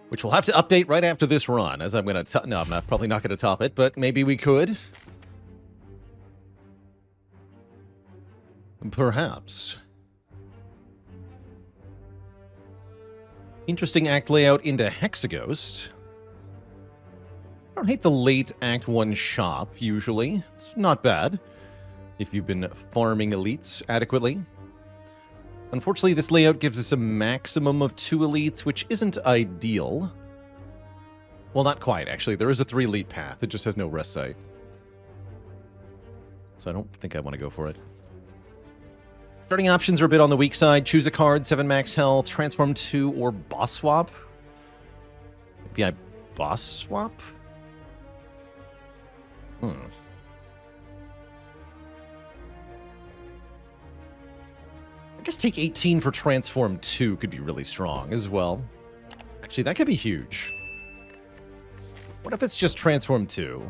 which we'll have to update right after this run, as I'm going to... No, probably not going to top it, but maybe we could. Perhaps. Interesting act layout into Hexaghost. I don't hate the late Act 1 shop, usually. It's not bad, if you've been farming elites adequately. Unfortunately, this layout gives us a maximum of 2 elites, which isn't ideal. Well, not quite, actually. There is a 3 elite path. It just has no rest site. So I don't think I want to go for it. Starting options are a bit on the weak side. Choose a card, 7 max health, transform 2, or boss swap. Maybe I boss swap? I guess take 18 for transform 2 could be really strong as well. Actually, that could be huge. What if it's just transform 2?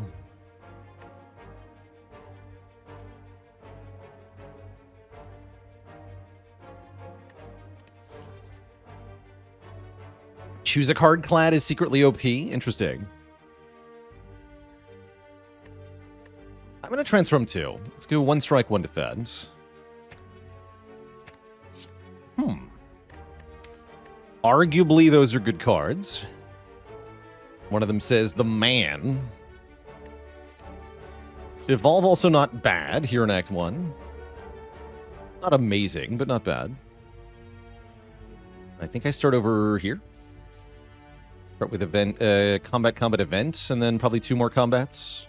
Choose a card clad is secretly OP. Interesting. I'm going to transform 2. Let's go 1 strike, 1 defense. Arguably, those are good cards. One of them says the man. Evolve also not bad here in Act 1. Not amazing, but not bad. I think I start over here. Start with event, combat event, and then probably 2 more combats.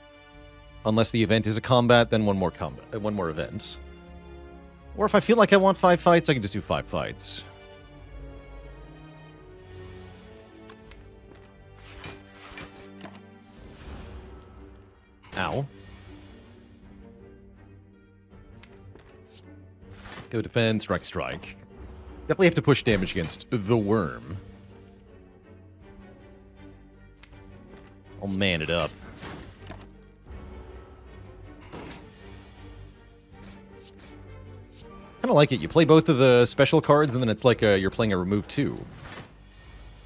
Unless the event is a combat, then 1 more combat, 1 more event. Or if I feel like I want 5 fights, I can just do 5 fights. Ow. Go defend, strike, strike. Definitely have to push damage against the worm. I'll man it up. Kind of like it. You play both of the special cards, and then it's like you're playing a remove 2.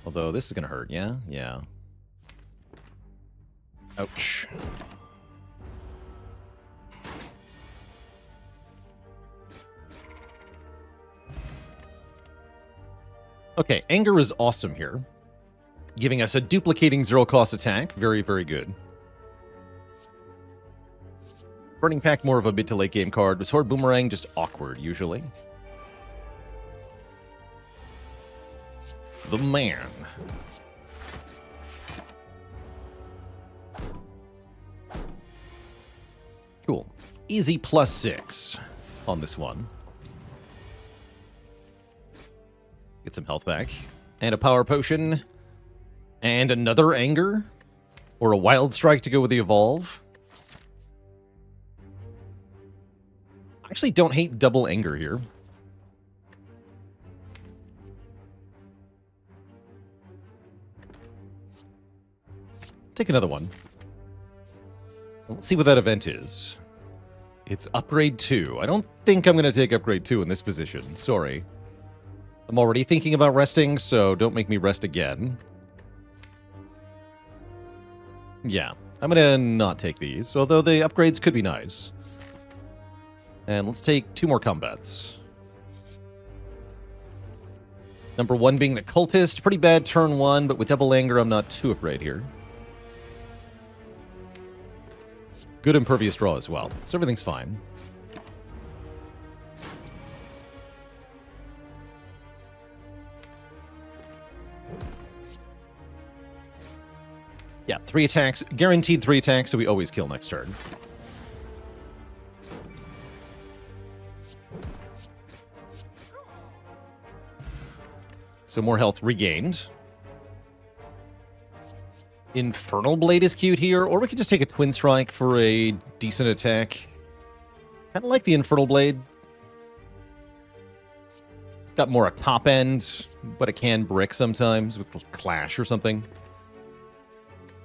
Although this is going to hurt, yeah? Yeah. Ouch. Okay, Anger is awesome here. Giving us a duplicating 0-cost attack. Very, very good. Burning Pact, more of a mid to late game card. Sword Boomerang, just awkward, usually. The man. Cool. Easy +6 on this one. Get some health back. And a power potion. And another Anger. Or a Wild Strike to go with the Evolve. I actually don't hate double Anger here. Take another one. Let's see what that event is. It's upgrade 2. I don't think I'm going to take upgrade 2 in this position. Sorry. I'm already thinking about resting, so don't make me rest again. Yeah, I'm going to not take these, although the upgrades could be nice. And let's take 2 more combats. Number 1 being the Cultist. Pretty bad turn 1, but with double Anger, I'm not too afraid here. Good Impervious draw as well, so everything's fine. Yeah, 3 attacks. Guaranteed 3 attacks, so we always kill next turn. So more health regained. Infernal Blade is cute here, or we could just take a Twin Strike for a decent attack. Kind of like the Infernal Blade. It's got more a top end, but it can brick sometimes with Clash or something.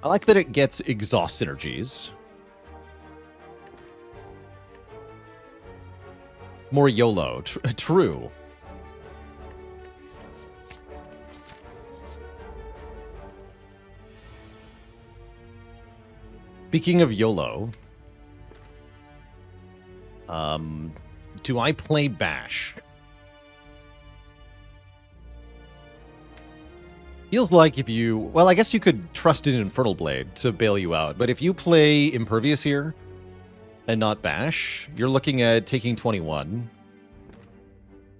I like that it gets exhaust synergies. More YOLO. True. Speaking of YOLO, do I play Bash? Feels like if you... Well, I guess you could trust an Infernal Blade to bail you out, but if you play Impervious here and not Bash, you're looking at taking 21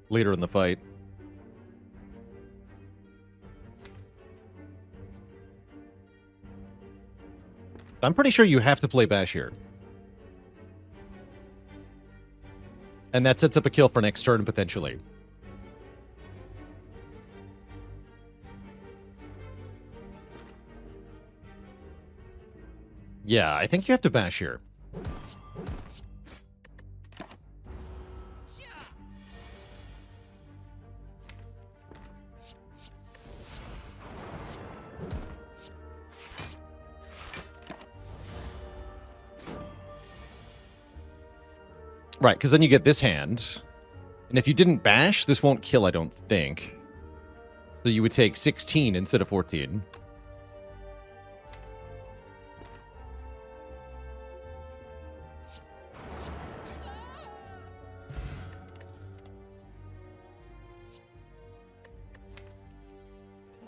later in the fight. I'm pretty sure you have to play Bash here. And that sets up a kill for next turn, potentially. Yeah, I think you have to Bash here. Right, because then you get this hand. And if you didn't Bash, this won't kill, I don't think. So you would take 16 instead of 14.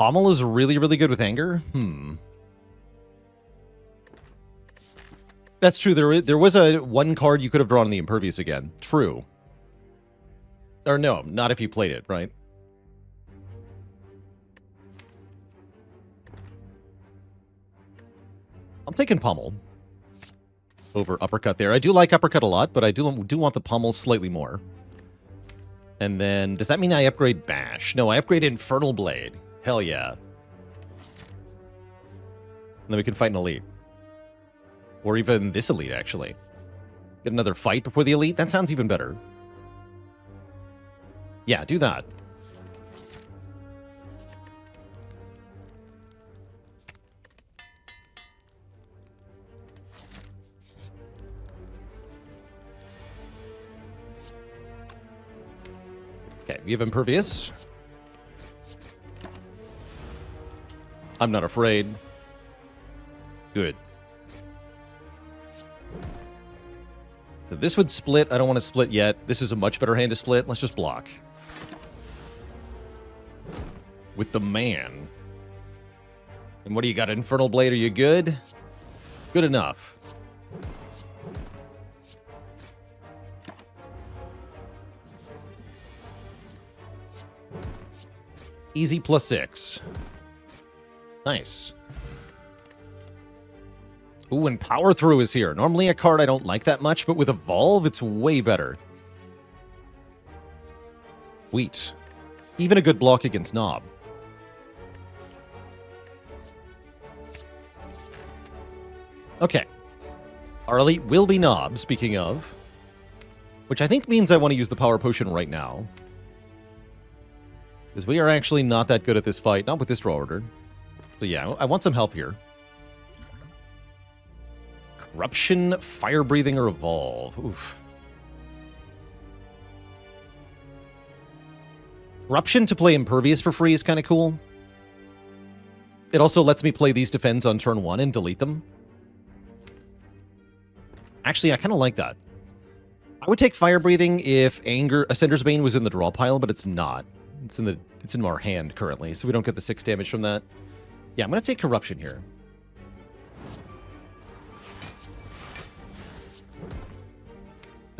Pommel is really, really good with anger? That's true. There was a one card you could have drawn in the Impervious again. True. Or no, not if you played it, right? I'm taking Pommel over Uppercut there. I do like Uppercut a lot, but I do want the Pommel slightly more. And then, does that mean I upgrade Bash? No, I upgrade Infernal Blade. Hell yeah. And then we can fight an Elite. Or even this Elite, actually. Get another fight before the Elite? That sounds even better. Yeah, do that. Okay, we have Impervious. I'm not afraid. Good. So this would split. I don't want to split yet. This is a much better hand to split. Let's just block. With the man. And what do you got? Infernal Blade, are you good? Good enough. Easy +6. Nice. Ooh, and Power Through is here. Normally a card I don't like that much, but with Evolve, it's way better. Sweet. Even a good block against Knob. Okay. Our Elite will be Knob, speaking of. Which I think means I want to use the Power Potion right now. Because we are actually not that good at this fight. Not with this draw order. So yeah, I want some help here. Corruption, Fire Breathing, or Evolve. Oof. Corruption to play Impervious for free is kind of cool. It also lets me play these defends on turn 1 and delete them. Actually, I kind of like that. I would take Fire Breathing if Ascender's Bane was in the draw pile, but it's not. It's in our hand currently, so we don't get the 6 damage from that. Yeah, I'm going to take Corruption here.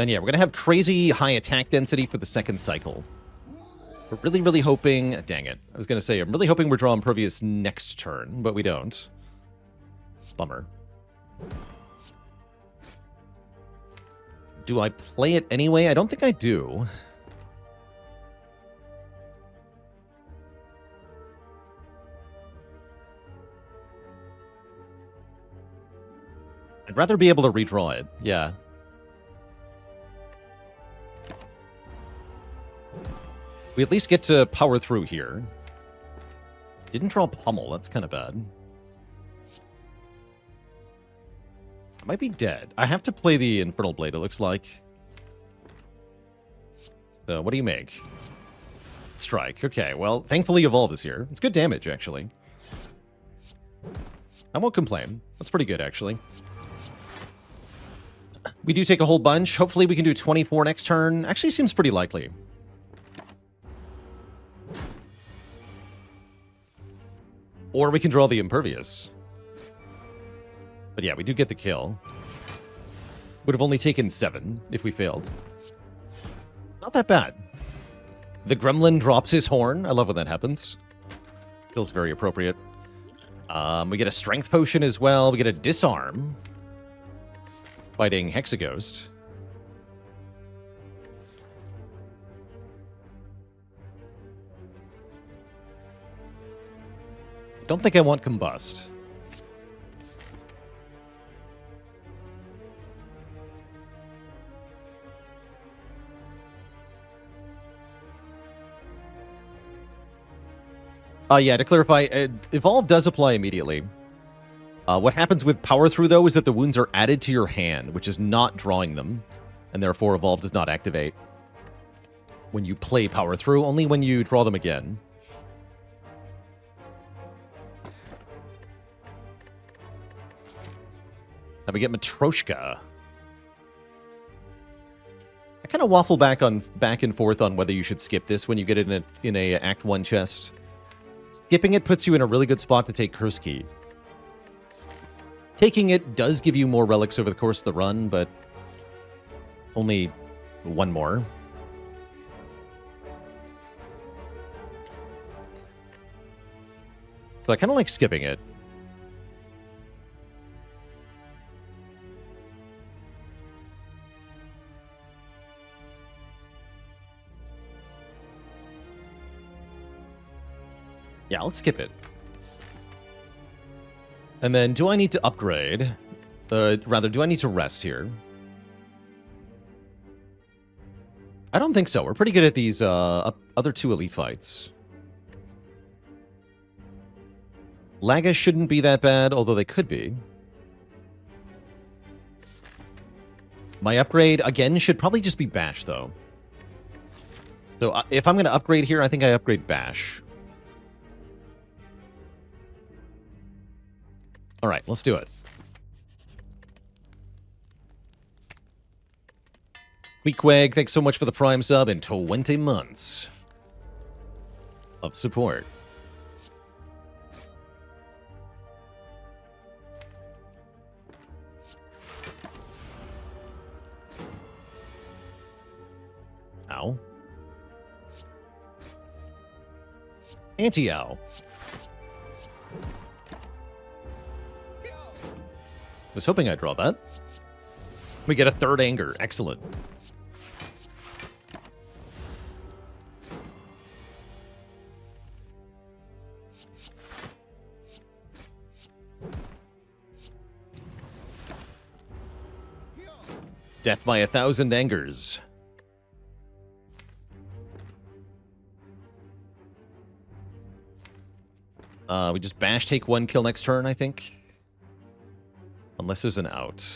And yeah, we're going to have crazy high attack density for the second cycle. We're really, really hoping... Dang it. I was going to say, I'm really hoping we're drawing Impervious next turn, but we don't. Bummer. Do I play it anyway? I don't think I do. I'd rather be able to redraw it. Yeah. We at least get to Power Through here. Didn't draw Pommel. That's kind of bad. I might be dead. I have to play the Infernal Blade, it looks like. So, what do you make? Strike. Okay, well, thankfully Evolve is here. It's good damage, actually. I won't complain. That's pretty good, actually. We do take a whole bunch. Hopefully we can do 24 next turn. Actually seems pretty likely. Or we can draw the Impervious. But yeah, we do get the kill. Would have only taken 7 if we failed. Not that bad. The Gremlin drops his horn. I love when that happens. Feels very appropriate. We get a Strength Potion as well. We get a Disarm. Fighting Hexaghost. Don't think I want Combust. Yeah, to clarify, Evolve does apply immediately. What happens with Power Through, though, is that the wounds are added to your hand, which is not drawing them, and therefore Evolve does not activate when you play Power Through, only when you draw them again. Now we get Matryoshka. I kind of waffle back and forth on whether you should skip this when you get it in a Act 1 chest. Skipping it puts you in a really good spot to take Curse Key. Taking it does give you more relics over the course of the run, but only 1 more. So I kind of like skipping it. Yeah, let's skip it. And then, do I need to upgrade? Rather, do I need to rest here? I don't think so. We're pretty good at these other 2 elite fights. Laga shouldn't be that bad, although they could be. My upgrade, again, should probably just be Bash, though. So if I'm going to upgrade here, I think I upgrade Bash. All right, let's do it. Queequeg, thanks so much for the Prime sub and 20 months of support. Ow. Anti-ow. Was hoping I'd draw that. We get a 3rd anger. Excellent. Death by 1,000 angers. We just bash, take 1 kill next turn, I think. Unless there's an out.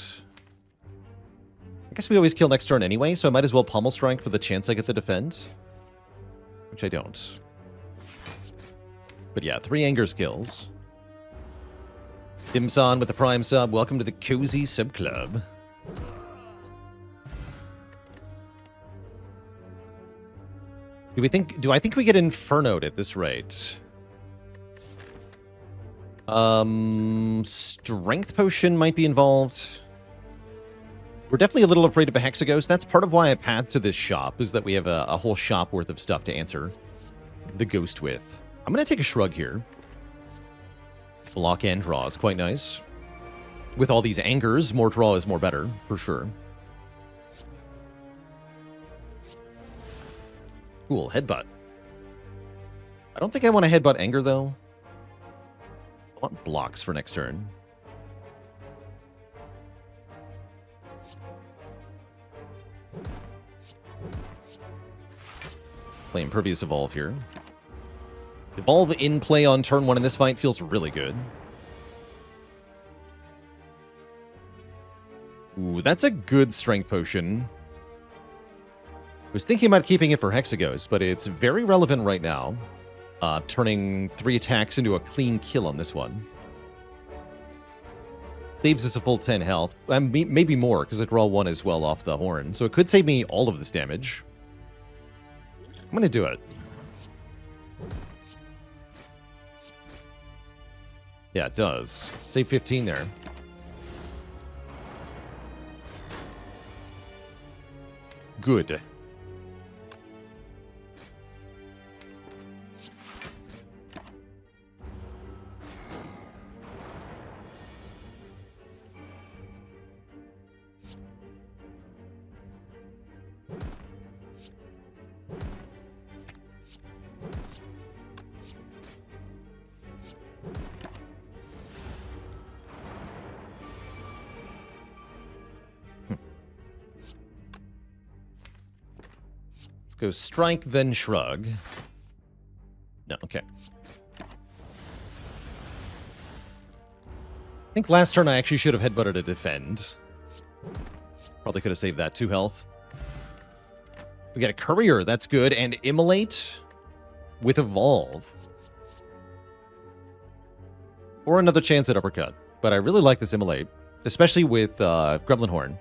I guess we always kill next turn anyway, so I might as well Pummel Strike for the chance I get to defend. Which I don't. But yeah, 3 anger skills. Dimson with the Prime sub. Welcome to the Cozy Sub Club. Do I think we get Inferno'd at this rate? Strength Potion might be involved. We're definitely a little afraid of a Hexaghost. That's part of why I path to this shop, is that we have a whole shop worth of stuff to answer the ghost with. I'm going to take a Shrug here. Block and draw is quite nice. With all these angers, more draw is more better, for sure. Cool, Headbutt. I don't think I want to Headbutt Anger, though. I want blocks for next turn. Play Impervious Evolve here. Evolve in play on turn 1 in this fight feels really good. Ooh, that's a good Strength Potion. I was thinking about keeping it for Hexaghost, but it's very relevant right now. Turning 3 attacks into a clean kill on this one. Saves us a full 10 health. Maybe more, because I draw 1 as well off the horn. So it could save me all of this damage. I'm going to do it. Yeah, it does. Save 15 there. Good. Go strike, then shrug. No, okay. I think last turn I actually should have headbutted a defend. Probably could have saved that 2 health. We got a courier, that's good, and immolate with evolve. Or another chance at uppercut. But I really like this immolate, especially with Gremlin Horn.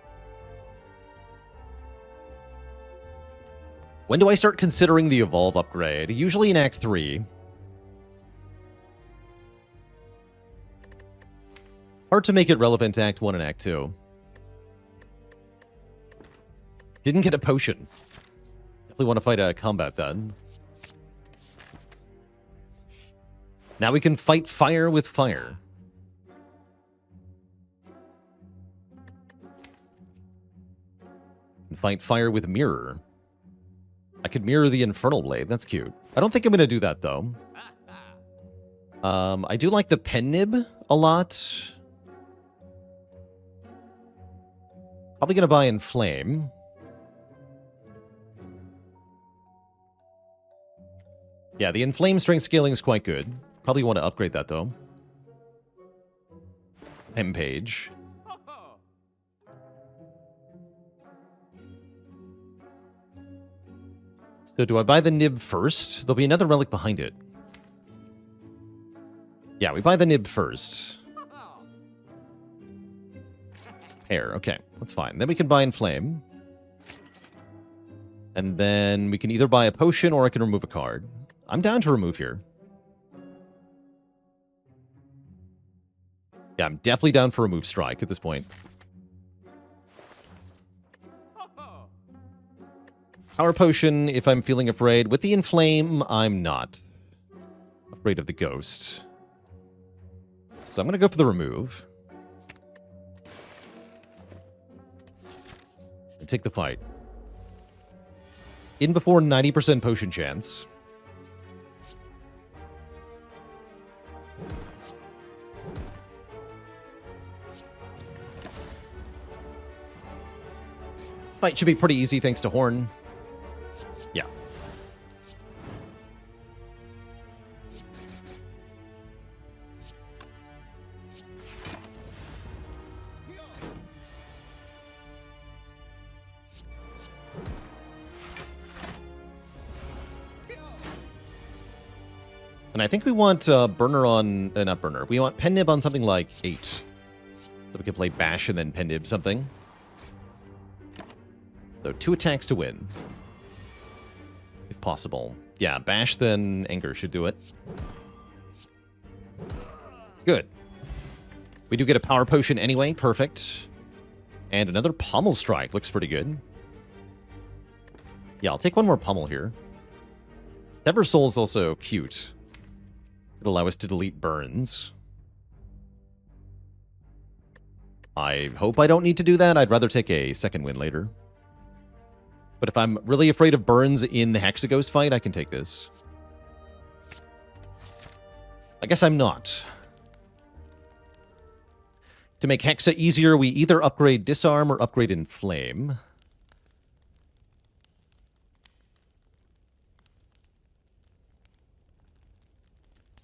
When do I start considering the evolve upgrade? Usually in Act 3. Hard to make it relevant to Act 1 and Act 2. Didn't get a potion. Definitely want to fight a combat then. Now we can fight fire with fire. And fight fire with mirror. I could mirror the Infernal Blade. That's cute. I don't think I'm going to do that, though. I do like the Pen Nib a lot. Probably going to buy Inflame. Yeah, the Inflame strength scaling is quite good. Probably want to upgrade that, though. M page. So do I buy the nib first? There'll be another relic behind it. Yeah, we buy the nib first. Hair, okay, that's fine. Then we can buy Inflame. And then we can either buy a potion or I can remove a card. I'm down to remove here. Yeah, I'm definitely down for remove strike at this point. Power potion if I'm feeling afraid. With the Inflame, I'm not afraid of the ghost. So I'm going to go for the remove. And take the fight. In before 90% potion chance. This fight should be pretty easy thanks to Horn. Yeah. And I think we want Burner on... not Burner. We want Pen Nib on something like 8. So we can play Bash and then Pen Nib something. So 2 attacks to win. If possible. Yeah, Bash then Anger should do it. Good. We do get a Power Potion anyway. Perfect. And another Pommel Strike. Looks pretty good. Yeah, I'll take one more Pommel here. Sever Soul is also cute. It'll allow us to delete burns. I hope I don't need to do that. I'd rather take a second win later. But if I'm really afraid of burns in the Hexaghost fight, I can take this. I guess I'm not. To make Hexa easier, we either upgrade Disarm or upgrade Inflame.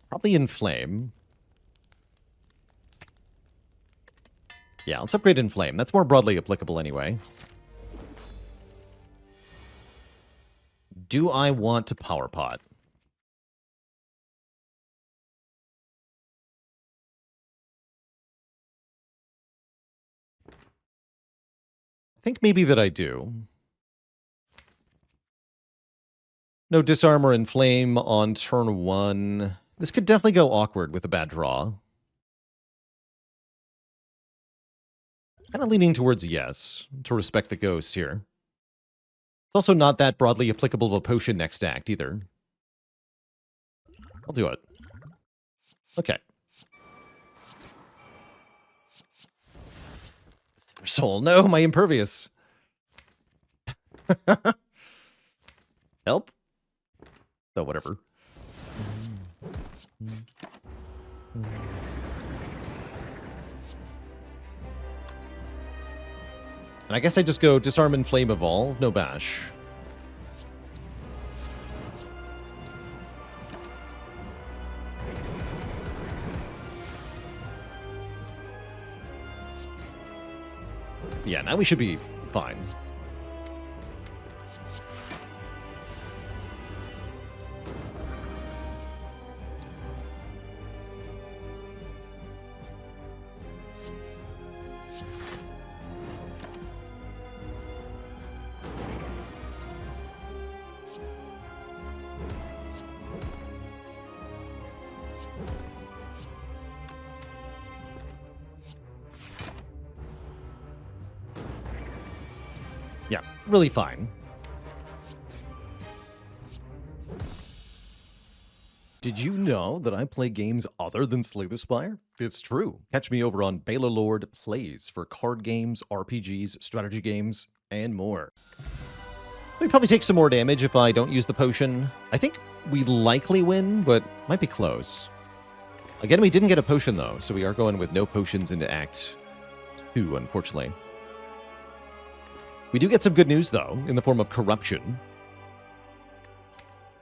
Probably Inflame. Yeah, let's upgrade Inflame. That's more broadly applicable anyway. Do I want to Power Pot? think maybe that I do. No Disarm or Inflame on turn 1. This could definitely go awkward with a bad draw. Kind of leaning towards yes, to respect the ghosts here. It's also not that broadly applicable to a potion next act, either. I'll do it. Okay. Soul. No, my impervious. Help? So whatever. And I guess I just go Disarm and Flame Evolve, no bash. Yeah, now we should be fine. Yeah, really fine. Did you know that I play games other than Slay the Spire? It's true. Catch me over on Baalorlord Plays for card games, RPGs, strategy games, and more. We probably take some more damage if I don't use the potion. I think we likely win, but might be close. Again, we didn't get a potion, though, so we are going with no potions into Act 2, unfortunately. We do get some good news, though, in the form of Corruption.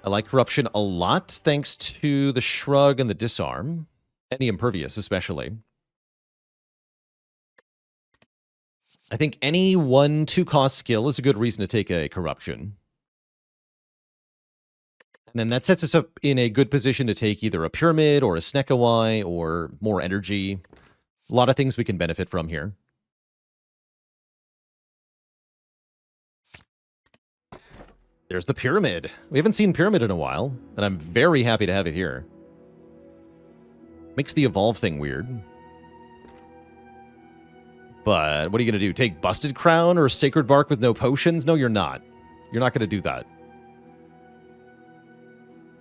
I like Corruption a lot, thanks to the Shrug and the Disarm, and the Impervious, especially. I think any 1-2 cost skill is a good reason to take a Corruption. And then that sets us up in a good position to take either a Pyramid or a Snekawai or more energy. A lot of things we can benefit from here. There's the Pyramid. We haven't seen Pyramid in a while, and I'm very happy to have it here. Makes the evolve thing weird. But what are you going to do? Take Busted Crown or Sacred Bark with no potions? No, you're not. You're not going to do that.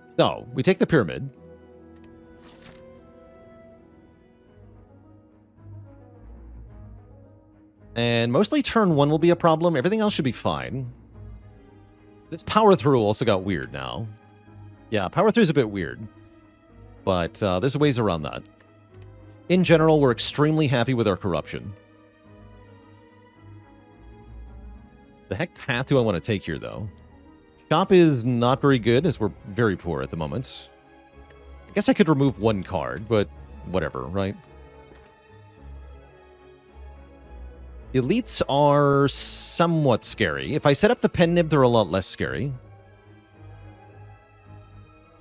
So, we take the Pyramid. And mostly turn 1 will be a problem. Everything else should be fine. This power through also got weird now. Yeah, power through is a bit weird. But there's ways around that. In general, we're extremely happy with our Corruption. The heck path do I want to take here, though? Shop is not very good, as we're very poor at the moment. I guess I could remove 1 card, but whatever, right? Elites are somewhat scary. If I set up the Pen Nib, they're a lot less scary.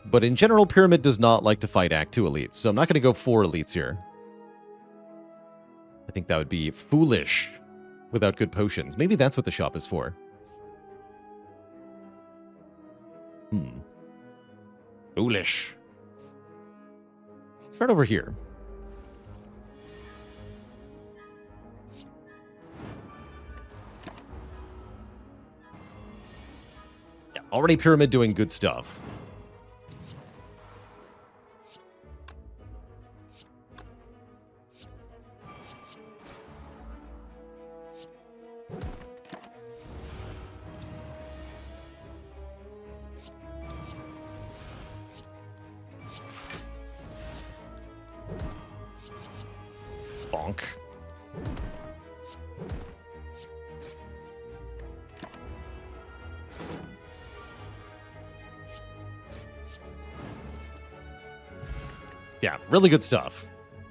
But in general, Pyramid does not like to fight Act 2 Elites, so I'm not going to go 4 Elites here. I think that would be foolish without good potions. Maybe that's what the shop is for. Foolish. Start over here. Yeah, already Pyramid doing good stuff. Bonk. Yeah, really good stuff.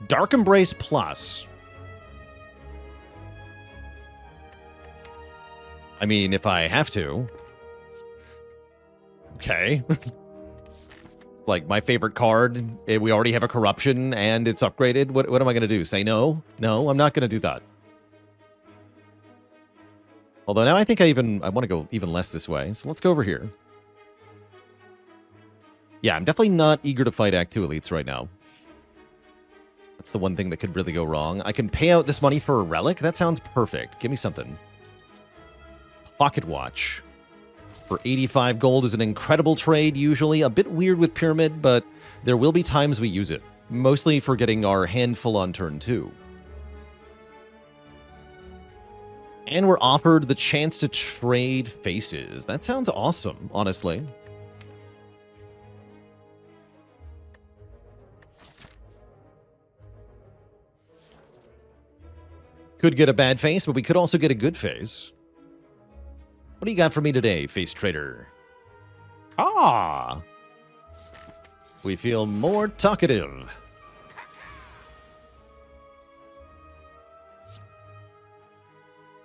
Dark Embrace Plus. I mean, if I have to. Okay. It's like my favorite card. We already have a Corruption and it's upgraded. What am I going to do? Say no? No, I'm not going to do that. Although now I think I want to go even less this way. So let's go over here. Yeah, I'm definitely not eager to fight Act 2 elites right now. That's the one thing that could really go wrong. I can pay out this money for a relic? That sounds perfect. Give me something. Pocket Watch. For 85 gold is an incredible trade, usually. A bit weird with Pyramid, but there will be times we use it. Mostly for getting our handful on turn 2. And we're offered the chance to trade faces. That sounds awesome, honestly. Could get a bad face, but we could also get a good face. What do you got for me today, face trader? Ah! We feel more talkative.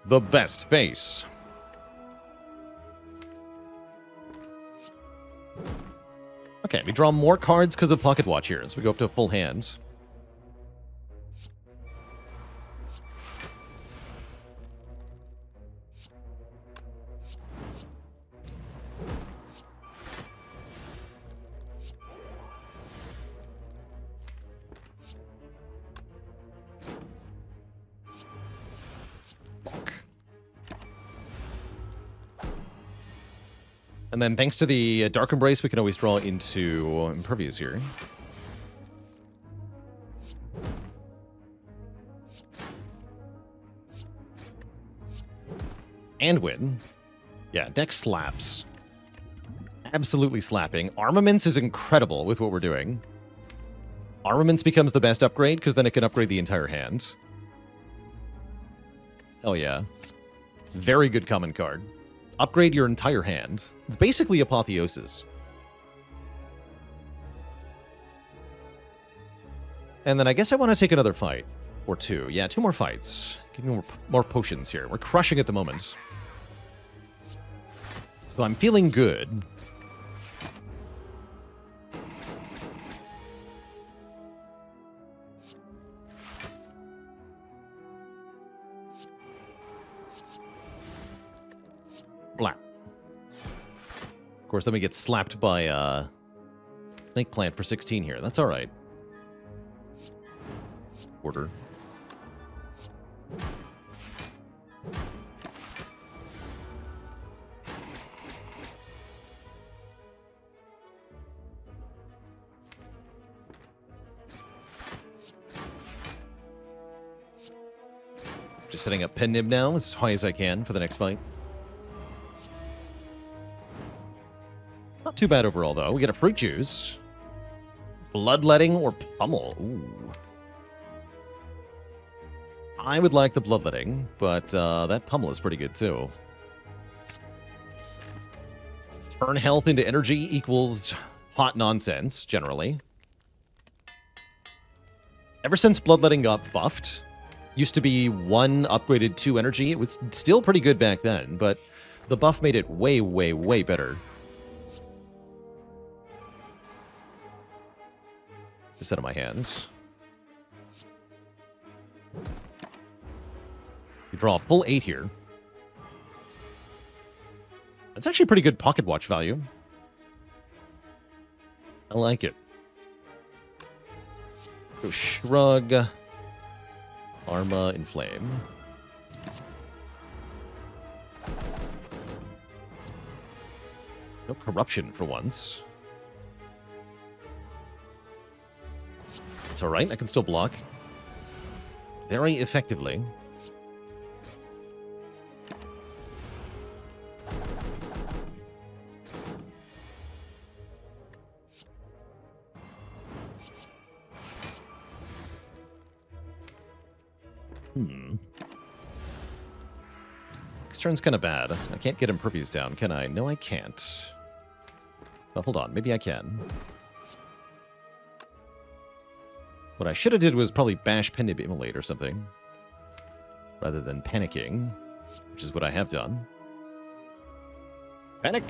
The best face. Okay, we draw more cards because of Pocket Watch here, so we go up to full hands. And then thanks to the Dark Embrace, we can always draw into Impervious here. And win. Yeah, deck slaps. Absolutely slapping. Armaments is incredible with what we're doing. Armaments becomes the best upgrade, because then it can upgrade the entire hand. Hell yeah. Very good common card. Upgrade your entire hand. It's basically Apotheosis. And then I guess I want to take another fight. Or two. Yeah, 2 more fights. Give me more potions here. We're crushing at the moment. So I'm feeling good. Blah. Of course, then we get slapped by Snake Plant for 16 here. That's all right. Order. Just setting up Pen Nib now as high as I can for the next fight. Not too bad overall, though. We get a Fruit Juice. Bloodletting or Pummel. Ooh. I would like the Bloodletting, but that Pummel is pretty good, too. Turn health into energy equals hot nonsense, generally. Ever since Bloodletting got buffed, used to be 1 upgraded 2 energy. It was still pretty good back then, but the buff made it way, way, way better. Just set of my hands. You draw a full 8 here. That's actually pretty good Pocket Watch value. I like it. Go Shrug. Arma, Inflame. No Corruption for once. It's alright, I can still block. Very effectively. Next turn's kind of bad. I can't get Impervious down, can I? No, I can't. Well, hold on. Maybe I can. What I should have did was probably bash Pen Nib Immolate or something. Rather than panicking. Which is what I have done. Panic!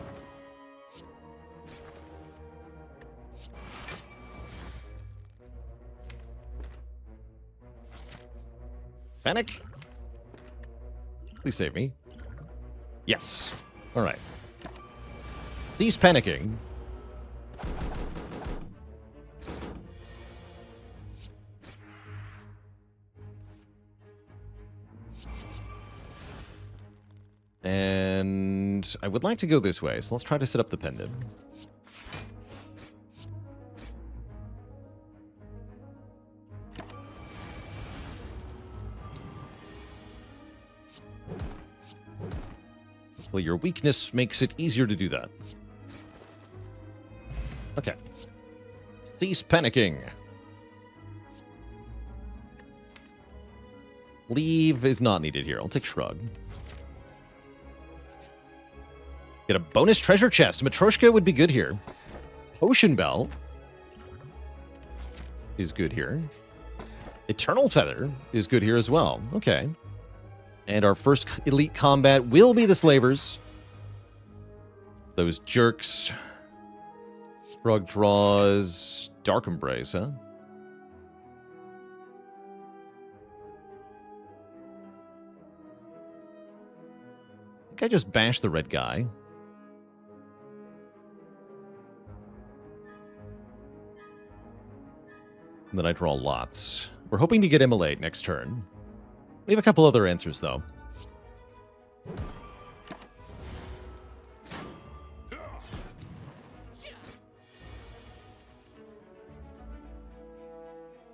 Panic! Please save me. Yes. All right. Cease panicking. And I would like to go this way, so let's try to set up the pendant. Well, your weakness makes it easier to do that. Okay. Cease panicking. Leave is not needed here. I'll take Shrug. Get a bonus treasure chest. Matryoshka would be good here. Potion Bell is good here. Eternal Feather is good here as well. Okay. And our first elite combat will be the Slavers. Those jerks. Shrug draws Dark Embrace, huh? I think I just bashed the red guy. And then I draw lots. We're hoping to get Immolate next turn. We have a couple other answers, though.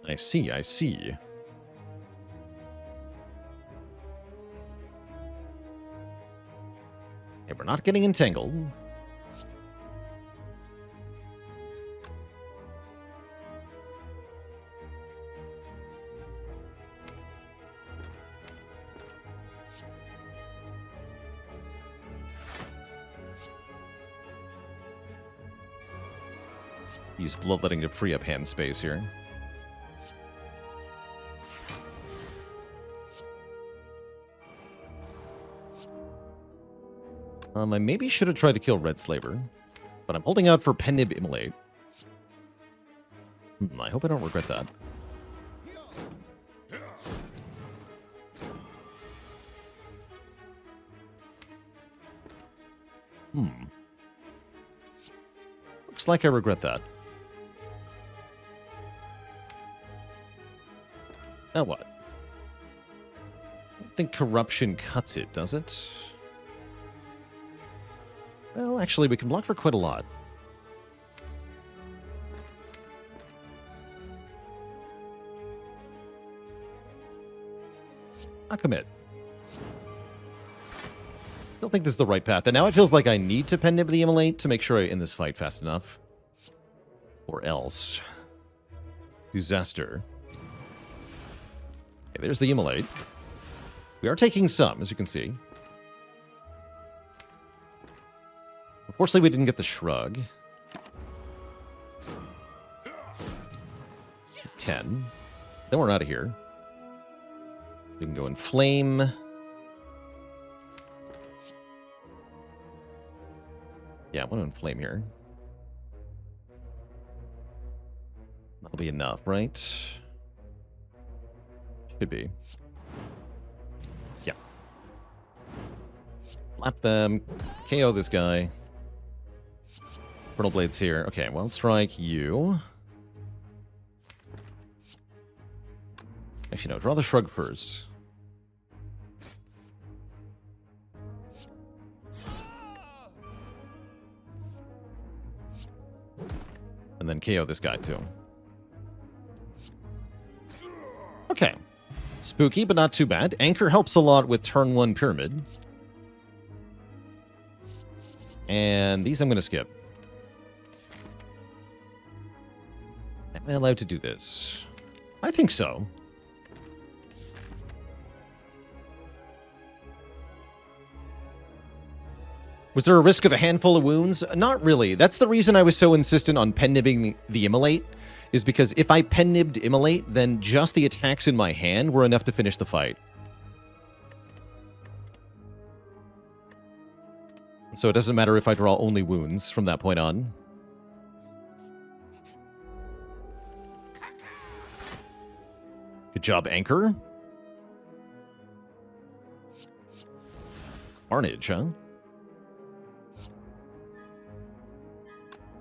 I see, I see. Okay, we're not getting entangled. Use Bloodletting to free up hand space here. I maybe should have tried to kill Red Slaver, but I'm holding out for Penib Immolate. I hope I don't regret that. Looks like I regret that. Now what? I don't think corruption cuts it, does it? Well, actually, we can block for quite a lot. I'll commit. Don't think this is the right path. And now it feels like I need to Penib the Immolate to make sure I end this fight fast enough. Or else. Disaster. Okay, there's the Immolate. We are taking some, as you can see. Unfortunately, we didn't get the Shrug. 10. Then we're out of here. We can go in Flame. Yeah, I want to inflame here. That'll be enough, right? Should be. Yeah. Slap them. KO this guy. Portal Blade's here. Okay, well, strike you. Actually, no. Draw the Shrug first. And then KO this guy, too. Okay. Spooky, but not too bad. Anchor helps a lot with turn 1 Pyramid. And these I'm going to skip. Am I allowed to do this? I think so. Was there a risk of a handful of wounds? Not really. That's the reason I was so insistent on pen-nibbing the Immolate, is because if I pen-nibbed Immolate, then just the attacks in my hand were enough to finish the fight. So it doesn't matter if I draw only wounds from that point on. Good job, Anchor. Carnage, huh?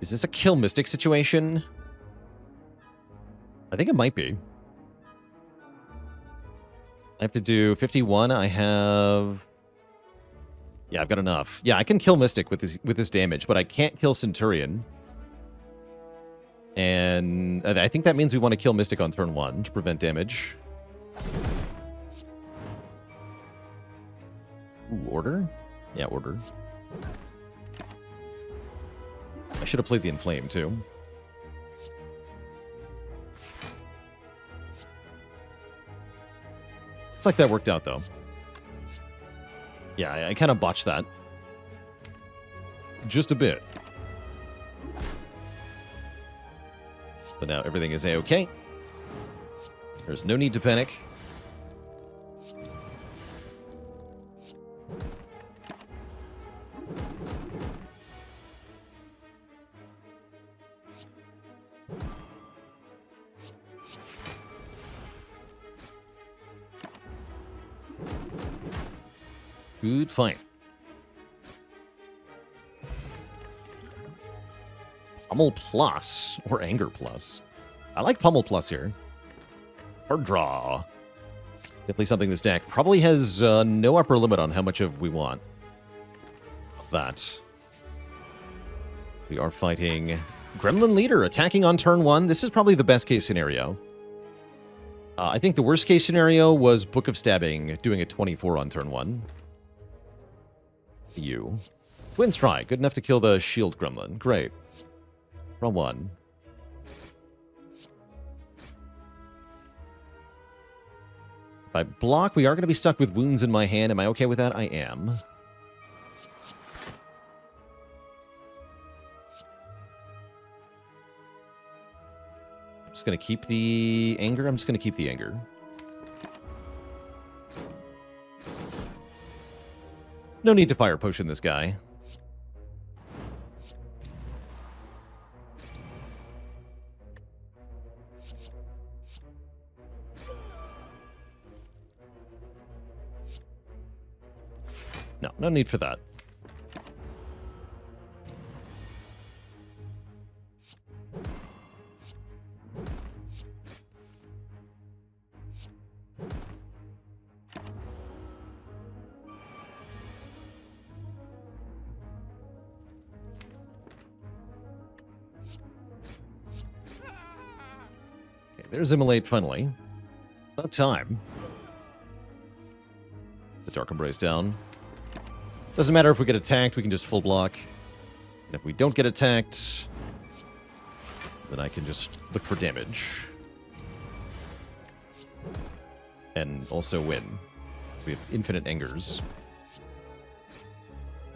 Is this a kill Mystic situation? I think it might be. I have to do 51. I have... Yeah, I've got enough. Yeah, I can kill Mystic with this damage, but I can't kill Centurion. And I think that means we want to kill Mystic on turn 1 to prevent damage. Ooh, order? Yeah, order. I should have played the Inflame, too. Looks like that worked out, though. Yeah, I kind of botched that. Just a bit. But now everything is A-okay. There's no need to panic. Good fight. Pummel Plus, or Anger Plus. I like Pummel Plus here. Hard draw. Definitely something this deck probably has no upper limit on how much of we want of that. We are fighting Gremlin Leader, attacking on turn 1. This is probably the best case scenario. I think the worst case scenario was Book of Stabbing, doing a 24 on turn 1. You. Twin Strike, good enough to kill the Shield Gremlin. Great. Draw 1. If I block, we are going to be stuck with wounds in my hand. Am I okay with that? I am. I'm just going to keep the anger. I'm just going to keep the anger. No need to fire potion this guy. No, no need for that. There's Immolate finally. About time. The Dark Embrace down. Doesn't matter if we get attacked, we can just full block. And if we don't get attacked, then I can just look for damage. And also win. So we have infinite angers.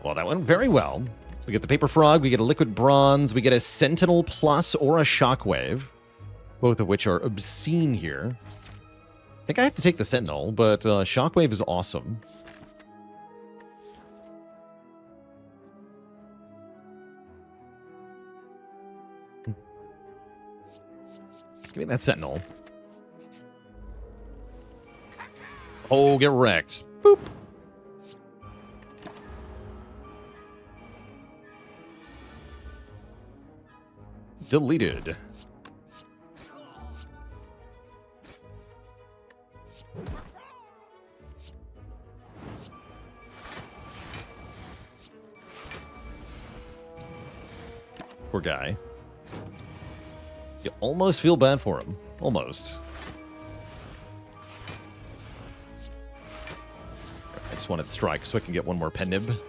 Well, that went very well. We get the Paper Frog, we get a Liquid Bronze, we get a Sentinel Plus or a Shockwave. Both of which are obscene here. I think I have to take the Sentinel, but Shockwave is awesome. Give me that Sentinel. Oh, get wrecked. Boop. Deleted. Poor guy. You almost feel bad for him. Almost. I just wanted Strike so I can get one more pen nib.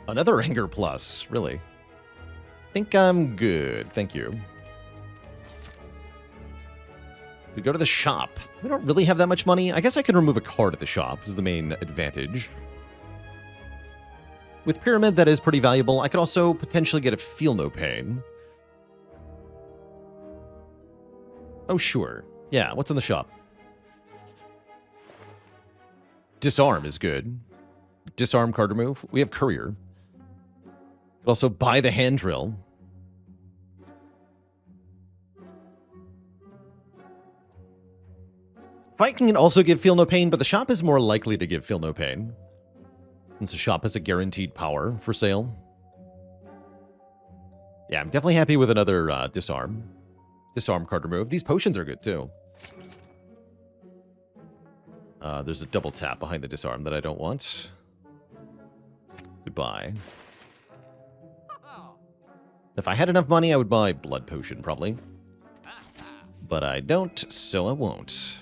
Another Anger Plus, really. I think I'm good, thank you. We go to the shop. We don't really have that much money. I guess I can remove a card at the shop, is the main advantage. With Pyramid, that is pretty valuable. I could also potentially get a Feel No Pain. Oh, sure. Yeah, what's in the shop? Disarm is good. Disarm card remove. We have Courier. Could also buy the Hand Drill. Fight can also give Feel No Pain, but the shop is more likely to give Feel No Pain. Since the shop has a guaranteed power for sale. Yeah, I'm definitely happy with another disarm. Disarm card remove. These potions are good, too. There's a double tap behind the disarm that I don't want. Goodbye. If I had enough money, I would buy blood potion, probably. But I don't, so I won't.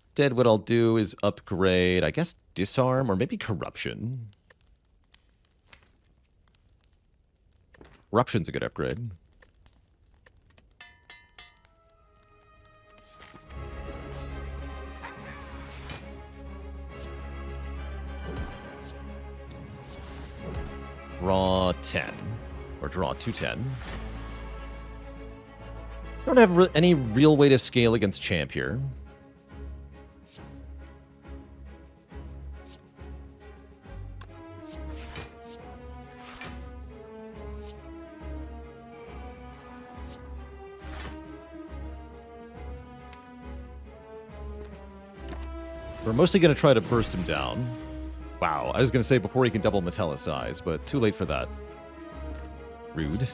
Instead, what I'll do is upgrade, I guess, disarm or maybe corruption. Corruption's a good upgrade. Draw 10. Or draw 210. I don't have any real way to scale against Champ here. We're mostly going to try to burst him down. Wow, I was going to say before he can double metallicize, but too late for that. Rude.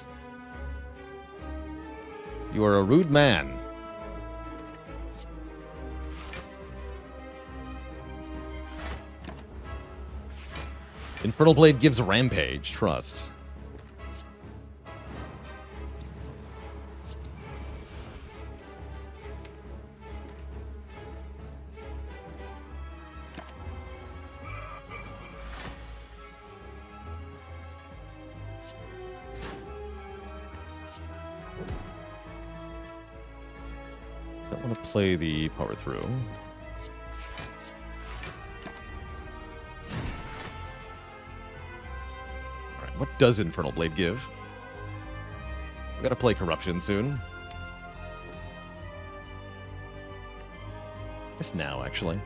You are a rude man. Infernal Blade gives Rampage, trust. Don't want to play the power through. Alright, what does Infernal Blade give? We gotta play Corruption soon. Guess now, actually.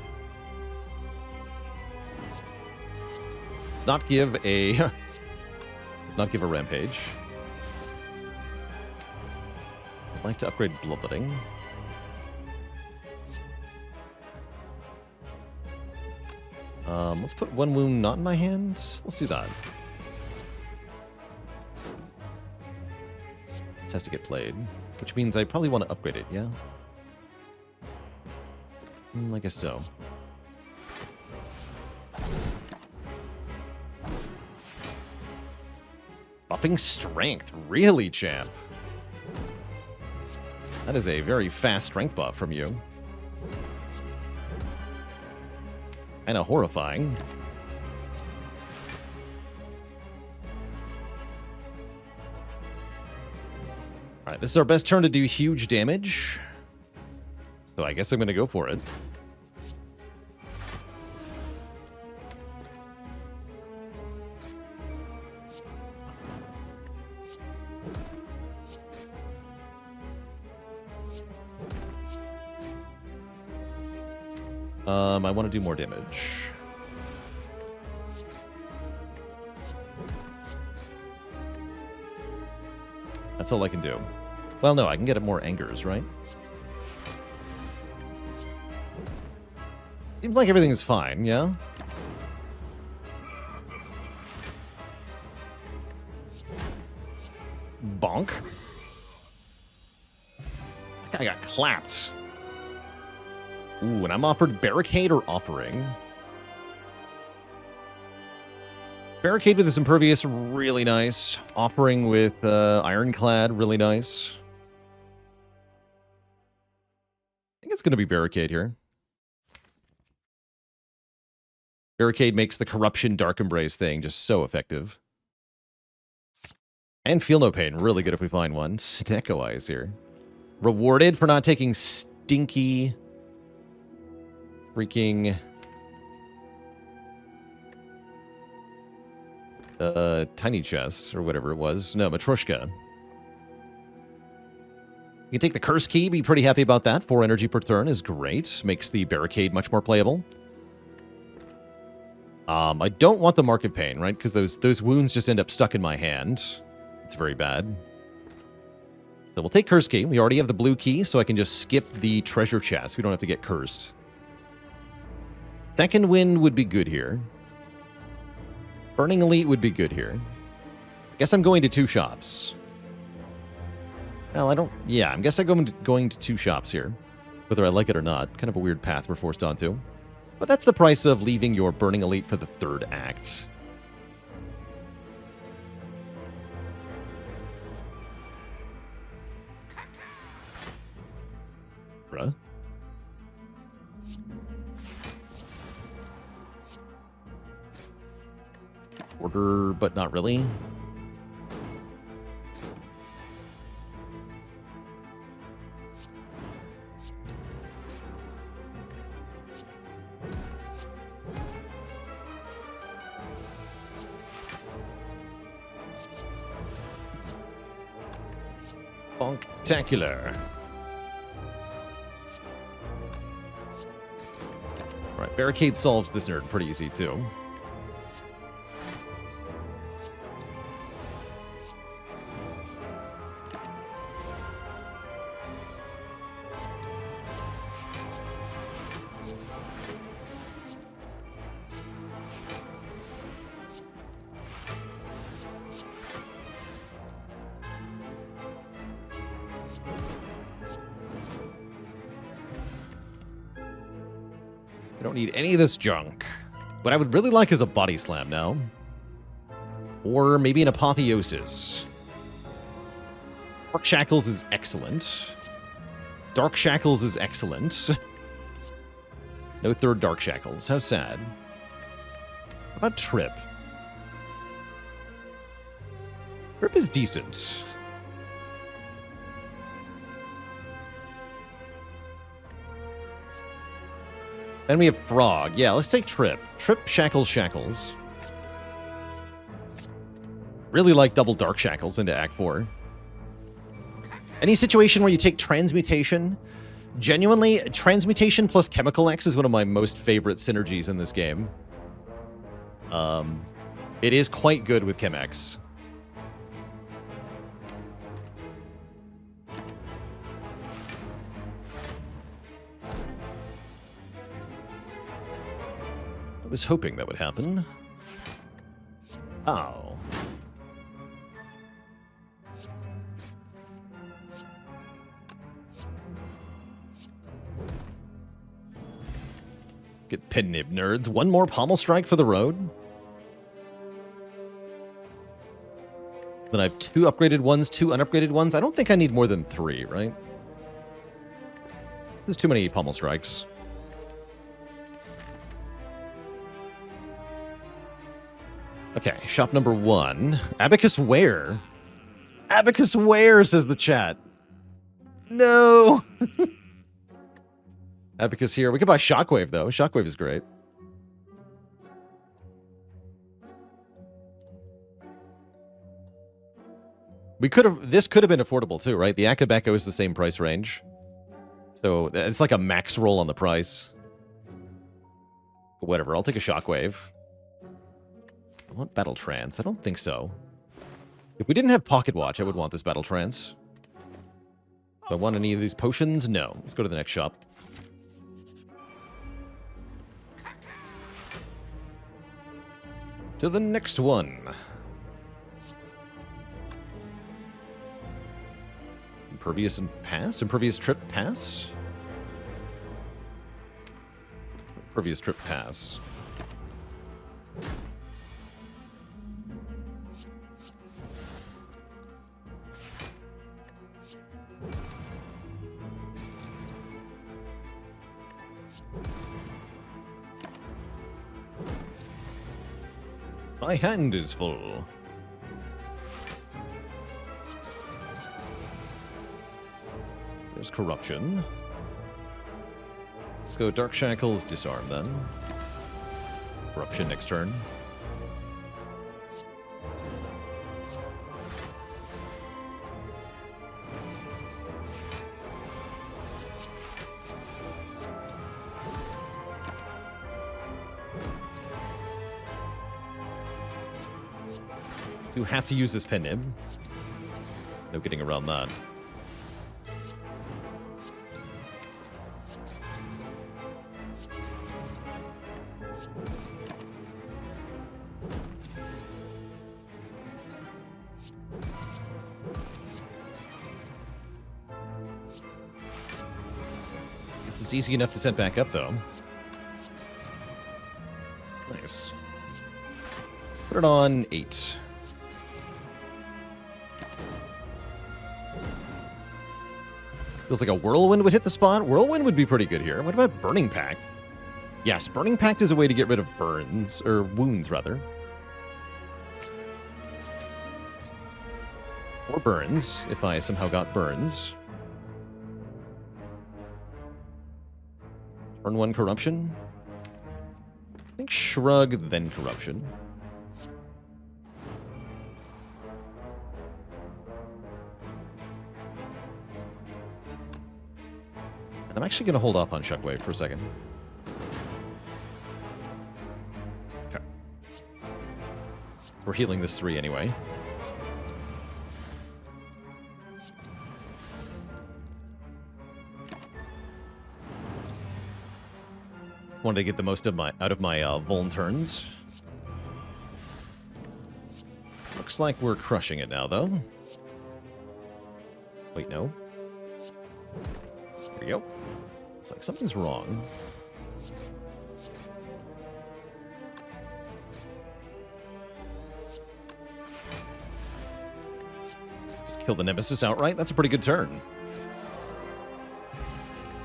Let's not give a... Let's not give a Rampage. I'd like to upgrade Bloodletting. Let's put one wound not in my hand. Let's do that. This has to get played, which means I probably want to upgrade it, yeah? I guess so. Buffing strength. Really, champ? That is a very fast strength buff from you. Kinda horrifying. Alright, this is our best turn to do huge damage. So I guess I'm gonna go for it. I want to do more damage. That's all I can do. Well, no, I can get it more angers, right? Seems like everything is fine, yeah? Bonk. That guy got clapped. Ooh, and I'm offered Barricade or Offering. Barricade with this Impervious, really nice. Offering with Ironclad, really nice. I think it's going to be Barricade here. Barricade makes the Corruption Dark Embrace thing just so effective. And Feel No Pain, really good if we find one. Snecko Eyes here. Rewarded for not taking stinky... freaking... tiny chest, or whatever it was. No, Matryoshka. You can take the Curse Key, be pretty happy about that. 4 energy per turn is great. Makes the Barricade much more playable. I don't want the Mark of Pain, right? Because those wounds just end up stuck in my hand. It's very bad. So we'll take Curse Key. We already have the blue key, so I can just skip the treasure chest. We don't have to get cursed. Second Wind would be good here. Burning Elite would be good here. I guess I'm going to 2 shops. Well, I don't... Yeah, I guess I'm going to 2 shops here. Whether I like it or not. Kind of a weird path we're forced onto. But that's the price of leaving your Burning Elite for the 3rd act. Bruh. Order, but not really. Spectacular. Right, Barricade solves this nerd pretty easy, too. I don't need any of this junk. What I would really like is a Body Slam now. Or maybe an Apotheosis. Dark Shackles is excellent. Dark Shackles is excellent. No 3rd Dark Shackles. How sad. How about Trip? Trip is decent. Then we have Frog. Yeah, let's take Trip. Trip, Shackles, Shackles. Really like double Dark Shackles into Act 4. Any situation where you take Transmutation, genuinely, Transmutation plus Chemical X is one of my most favorite synergies in this game. It is quite good with Chem X. I was hoping that would happen. Oh. Get pin nib, nerds. One more Pommel Strike for the road. Then I have 2 upgraded ones, 2 unupgraded ones. I don't think I need more than 3, right? There's too many Pommel Strikes. Okay, shop number 1. Abacus where? Abacus where, says the chat. No! Abacus here. We could buy Shockwave, though. Shockwave is great. This could have been affordable, too, right? The Akabeko is the same price range. So, it's like a max roll on the price. But whatever, I'll take a Shockwave. I want Battle Trance. I don't think so. If we didn't have Pocket Watch, I would want this Battle Trance. Do I want any of these potions? No. Let's go to the next shop. To the next one. Impervious and Pass? Impervious Trip Pass? Impervious Trip Pass. My hand is full. There's Corruption. Let's go Dark Shackles, Disarm then. Corruption next turn. You have to use this pen nib. No getting around that. This is easy enough to set back up, though. Nice. Put it on 8. Feels like a Whirlwind would hit the spot. Whirlwind would be pretty good here. What about Burning Pact? Yes, Burning Pact is a way to get rid of burns, or wounds, rather. Or burns, if I somehow got burns. Turn 1 Corruption. I think Shrug, then Corruption. And I'm actually going to hold off on Shockwave for a second. Okay. We're healing this 3 anyway. Wanted to get the most of out of my Vuln turns. Looks like we're crushing it now, though. Wait, no. There we go. Looks like something's wrong. Just kill the Nemesis outright. That's a pretty good turn.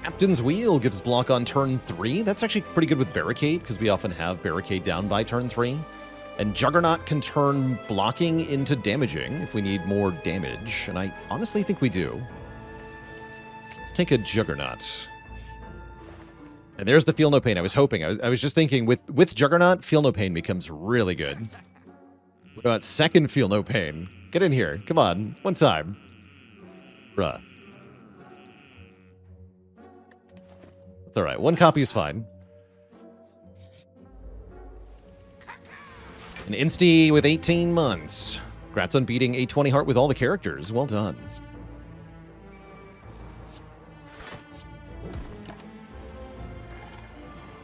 Captain's Wheel gives block on turn 3. That's actually pretty good with Barricade, because we often have Barricade down by turn 3. And Juggernaut can turn blocking into damaging if we need more damage. And I honestly think we do. Let's take a Juggernaut. And there's the Feel No Pain. I was hoping. I was just thinking, with Juggernaut, Feel No Pain becomes really good. What about second Feel No Pain? Get in here. Come on. One time. Bruh. It's alright. 1 copy is fine. An Insty with 18 months. Congrats on beating 820 Heart with all the characters. Well done.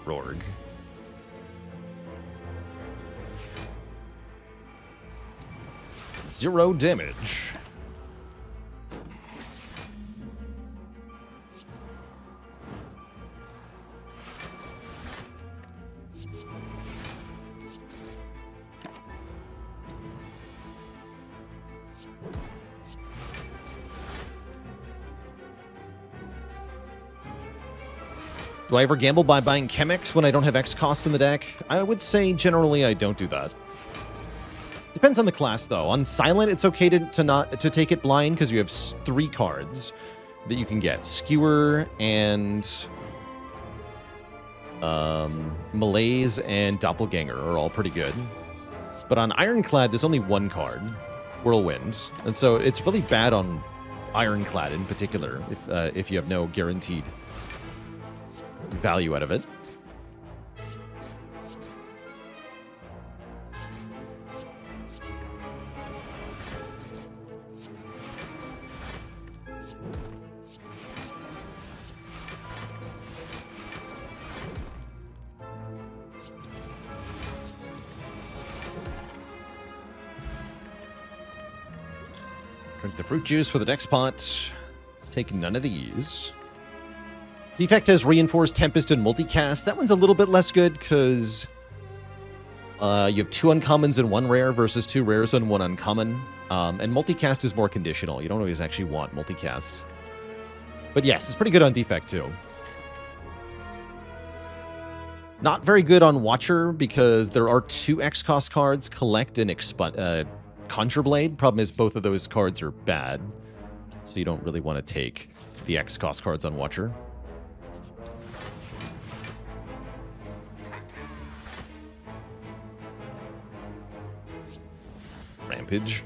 Rorg. Zero damage. Do I ever gamble by buying Chemex when I don't have X costs in the deck? I would say generally I don't do that. Depends on the class, though. On Silent, it's okay to take it blind because you have 3 cards that you can get. Skewer and Malaise and Doppelganger are all pretty good. But on Ironclad, there's only 1 card, Whirlwind. And so it's really bad on Ironclad in particular if you have no guaranteed value out of it. Drink the fruit juice for the next pot. Take none of these. Defect has Reinforced Tempest and Multicast. That one's a little bit less good because you have 2 uncommons and 1 rare versus 2 rares and 1 uncommon. And Multicast is more conditional. You don't always actually want Multicast. But yes, it's pretty good on Defect too. Not very good on Watcher because there are 2 X-Cost cards, Collect and Conjure Blade. Problem is both of those cards are bad. So you don't really want to take the X-Cost cards on Watcher. Rampage.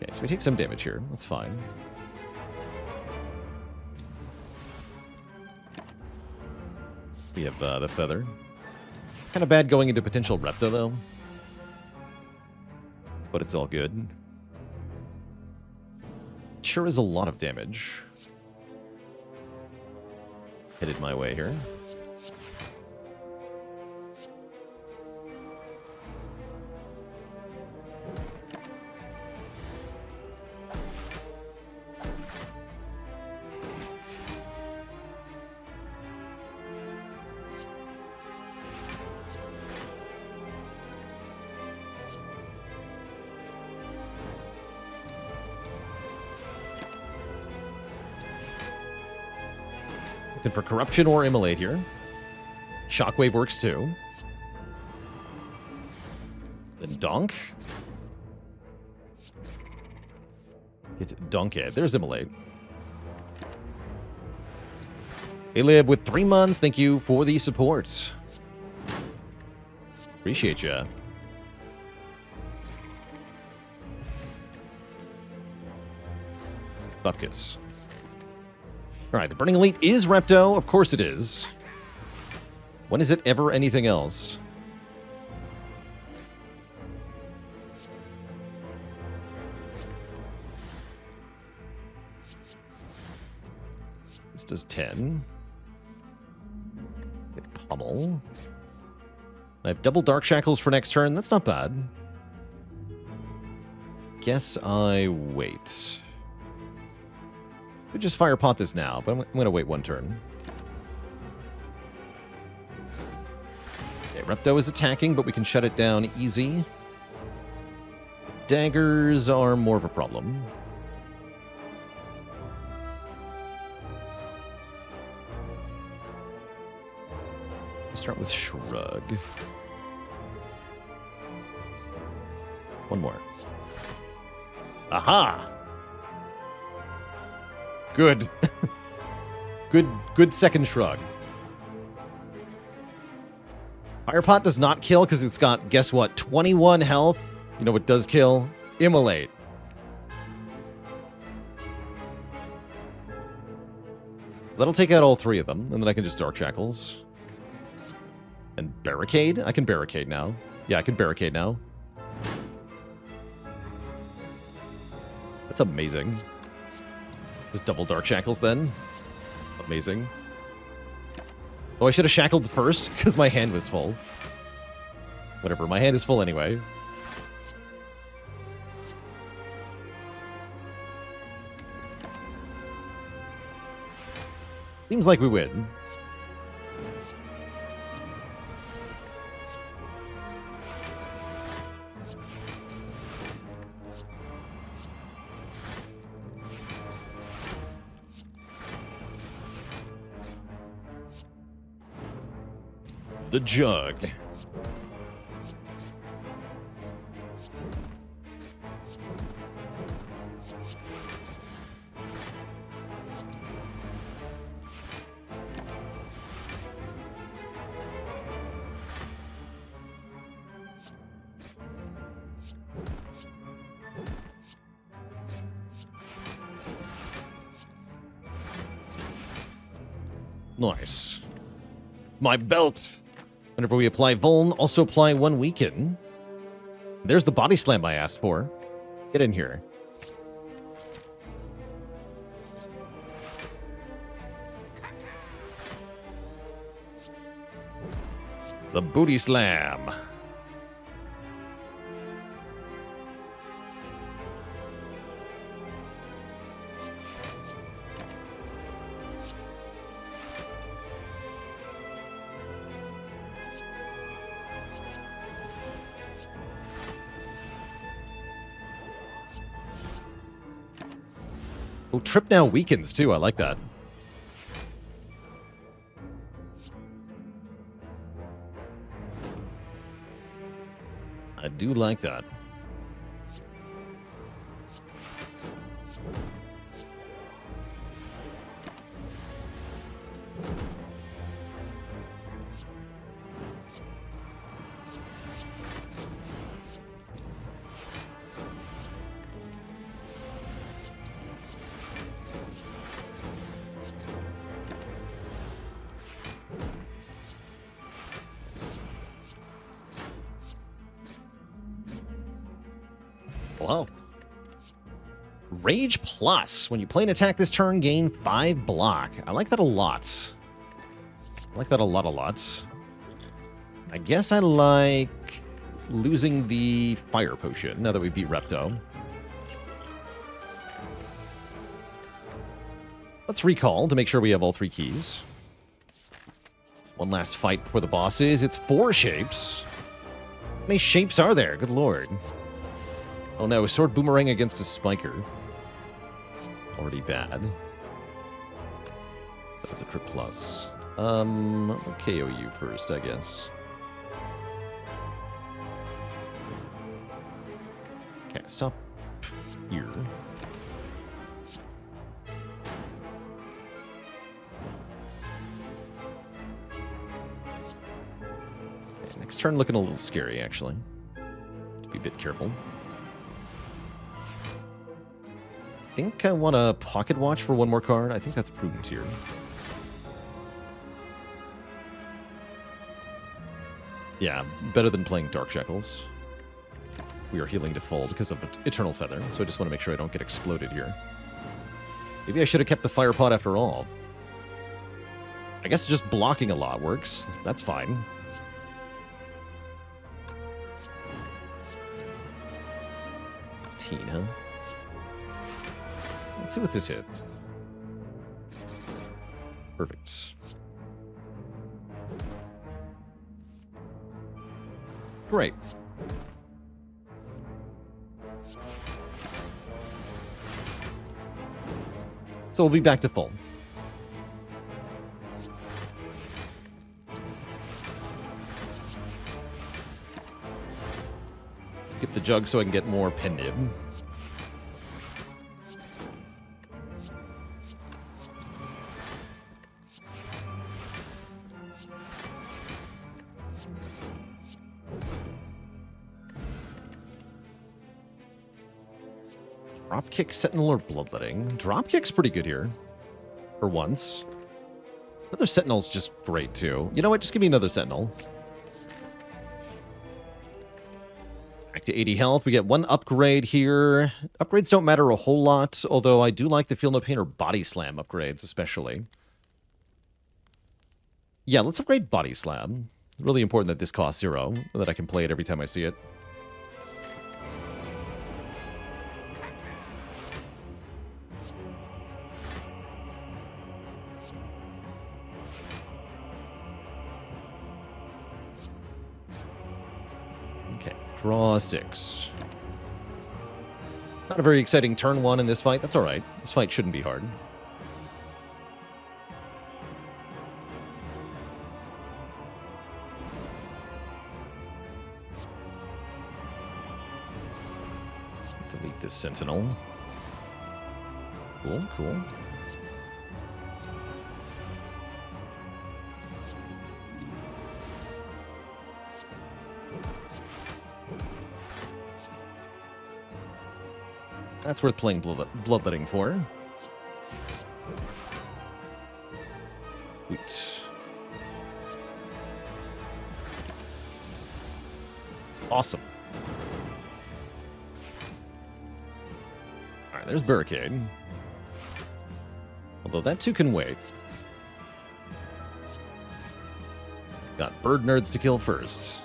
Okay, so we take some damage here. That's fine. We have the Feather. Kind of bad going into potential Repto, though. But it's all good. Sure is a lot of damage. Headed my way here. Looking for Corruption or Immolate here. Shockwave works too. Then Donk. Get Donked. There's Immolate. Alib with 3 months. Thank you for the support. Appreciate ya. Butkus. Alright, the Burning Elite is Repto. Of course it is. When is it ever anything else? This does 10. Get Pummel. I have double Dark Shackles for next turn. That's not bad. Guess I wait. Could just fire pot this now, but I'm going to wait 1 turn. Okay, Repto is attacking, but we can shut it down easy. Daggers are more of a problem. Start with Shrug. 1 more. Aha! Good. good second Shrug. Firepot does not kill because it's got, guess what, 21 health. You know what does kill? Immolate. So that'll take out all 3 of them, and then I can just Dark Shackles. And Barricade? I can Barricade now. Yeah, I can Barricade now. That's amazing. Just double Dark Shackles then. Amazing. Oh, I should have shackled first because my hand was full. Whatever, my hand is full anyway. Seems like we win. The Jug. Nice. My belt. Whenever we apply Vuln, also apply 1 Weaken. There's the Body Slam I asked for. Get in here. The Booty Slam. Oh, Trip now weakens too. I like that. I do like that. Wow. Rage Plus. When you play an attack this turn, gain 5 block. I like that a lot. I like that a lot. I guess I like losing the Fire Potion now that we beat Repto. Let's recall to make sure we have all 3 keys. One last fight before the bosses. It's 4 shapes. How many shapes are there? Good lord. Oh no, a Sword Boomerang against a Spiker. Already bad. That was a trip plus. I'll KO you first, I guess. Okay, stop here. Okay, next turn looking a little scary, actually. To be a bit careful. I think I want to pocket watch for one more card. I think that's prudent here. Yeah, better than playing Dark Shackles. We are healing to full because of Eternal Feather, so I just want to make sure I don't get exploded here. Maybe I should have kept the Fire Pot after all. I guess just blocking a lot works. That's fine. Huh? Let's see what this hits. Perfect. Great. So we'll be back to full. Get the jug so I can get more Pendib. Dropkick, Sentinel, or Bloodletting? Dropkick's pretty good here. For once. Another Sentinel's just great, too. You know what? Just give me another Sentinel. Back to 80 health. We get one upgrade here. Upgrades don't matter a whole lot, although I do like the Feel No Pain or Body Slam upgrades, especially. Yeah, let's upgrade Body Slam. Really important that this costs 0, so that I can play it every time I see it. Draw 6. Not a very exciting turn 1 in this fight. That's alright. This fight shouldn't be hard. Delete this Sentinel. Cool, cool. That's worth playing Bloodletting for. Sweet. Awesome. Alright, there's Barricade. Although that too can wait. Got bird nerds to kill first.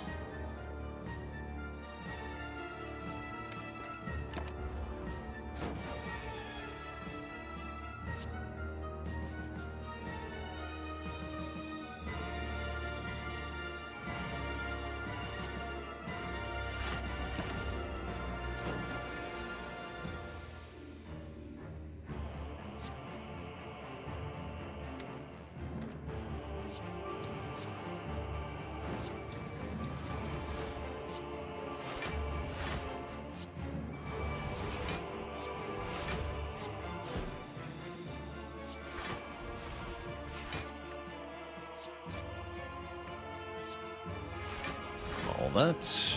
That.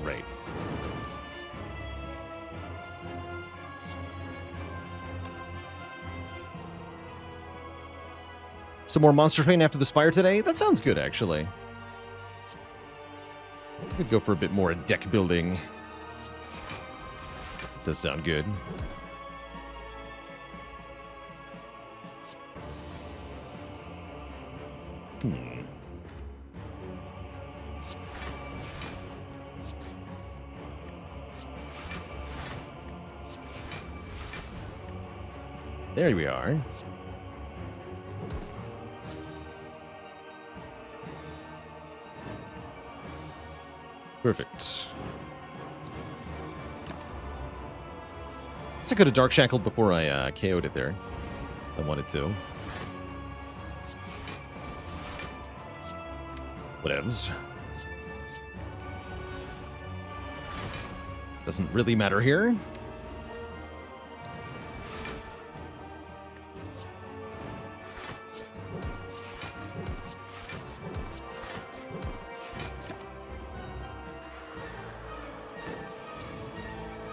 Great. Some more Monster Train after the Spire today? That sounds good, actually. I could go for a bit more deck building. Does sound good. There we are. Perfect. I could have Dark Shackled before I KO'd it there. I wanted to. Whatevs. Doesn't really matter here.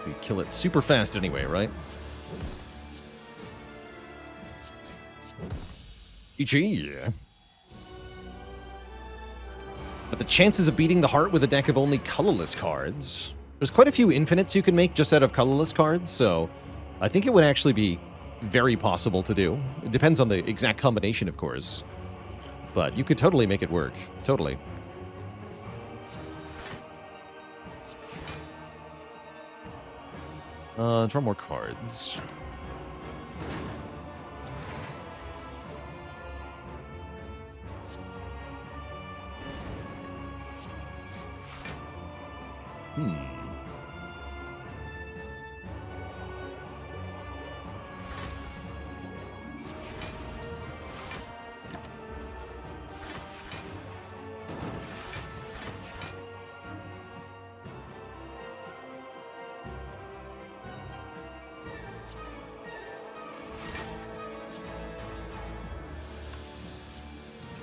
We kill it super fast anyway, right? GG. But the chances of beating the heart with a deck of only colorless cards... There's quite a few infinites you can make just out of colorless cards, so I think it would actually be very possible to do. It depends on the exact combination, of course. But you could totally make it work. Totally. Draw more cards.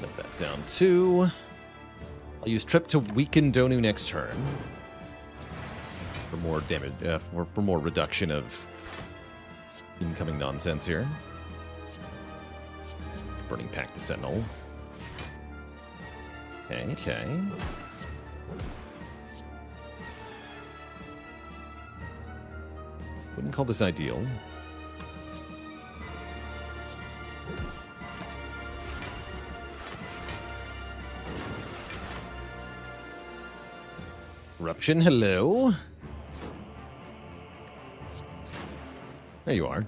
Let that down 2. I'll use Trip to weaken Donu next turn. For more damage, for more reduction of incoming nonsense here. Burning Pact the Sentinel. Okay. Wouldn't call this ideal. Corruption, hello. There you are.